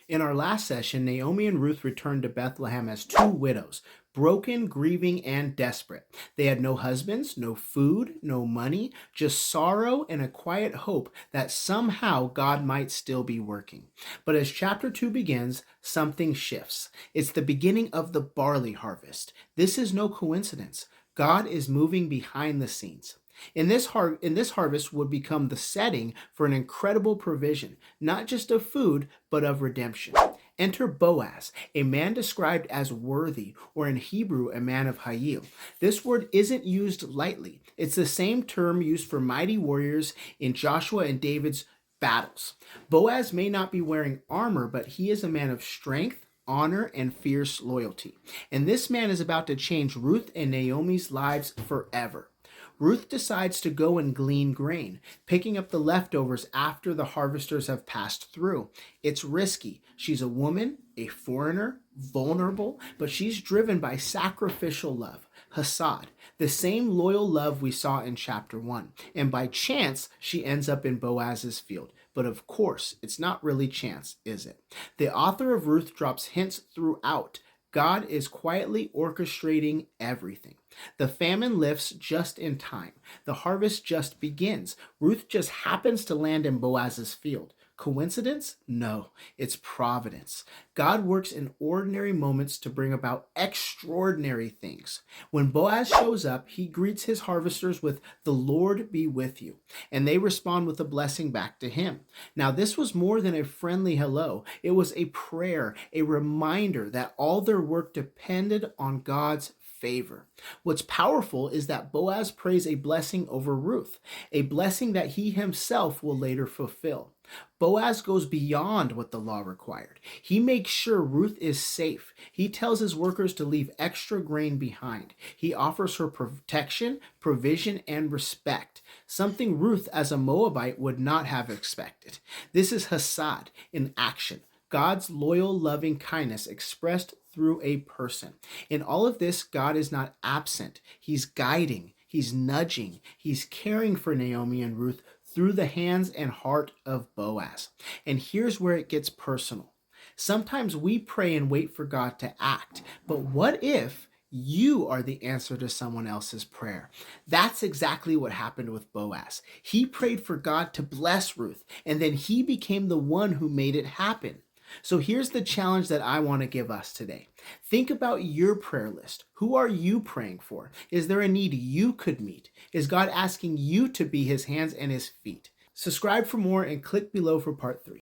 In our last session, Naomi and Ruth returned to Bethlehem as two widows, broken, grieving, and desperate. They had no husbands, no food, no money, just sorrow and a quiet hope that somehow God might still be working. But as chapter 2 begins, something shifts. It's the beginning of the barley harvest. This is no coincidence. God is moving behind the scenes. In this harvest would become the setting for an incredible provision, not just of food, but of redemption. Enter Boaz, a man described as worthy, or in Hebrew, a man of Hayil. This word isn't used lightly. It's the same term used for mighty warriors in Joshua and David's battles. Boaz may not be wearing armor, but he is a man of strength, honor, and fierce loyalty. And this man is about to change Ruth and Naomi's lives forever. Ruth decides to go and glean grain, picking up the leftovers after the harvesters have passed through. It's risky. She's a woman, a foreigner, vulnerable, but she's driven by sacrificial love, Hasad, the same loyal love we saw in chapter 1. And by chance, she ends up in Boaz's field. But of course, it's not really chance, is it? The author of Ruth drops hints throughout. God is quietly orchestrating everything. The famine lifts just in time. The harvest just begins. Ruth just happens to land in Boaz's field. Coincidence? No, it's providence. God works in ordinary moments to bring about extraordinary things. When Boaz shows up, he greets his harvesters with, "The Lord be with you," and they respond with a blessing back to him. Now, this was more than a friendly hello. It was a prayer, a reminder that all their work depended on God's favor. What's powerful is that Boaz prays a blessing over Ruth, a blessing that he himself will later fulfill. Boaz goes beyond what the law required. He makes sure Ruth is safe. He tells his workers to leave extra grain behind. He offers her protection, provision, and respect, something Ruth as a Moabite would not have expected. This is Hasad in action. God's loyal, loving kindness expressed through a person. In all of this, God is not absent. He's guiding, he's nudging, he's caring for Naomi and Ruth through the hands and heart of Boaz. And here's where it gets personal. Sometimes we pray and wait for God to act, but what if you are the answer to someone else's prayer? That's exactly what happened with Boaz. He prayed for God to bless Ruth, and then he became the one who made it happen. So here's the challenge that I want to give us today. Think about your prayer list. Who are you praying for? Is there a need you could meet? Is God asking you to be his hands and his feet? Subscribe for more and click below for part 3.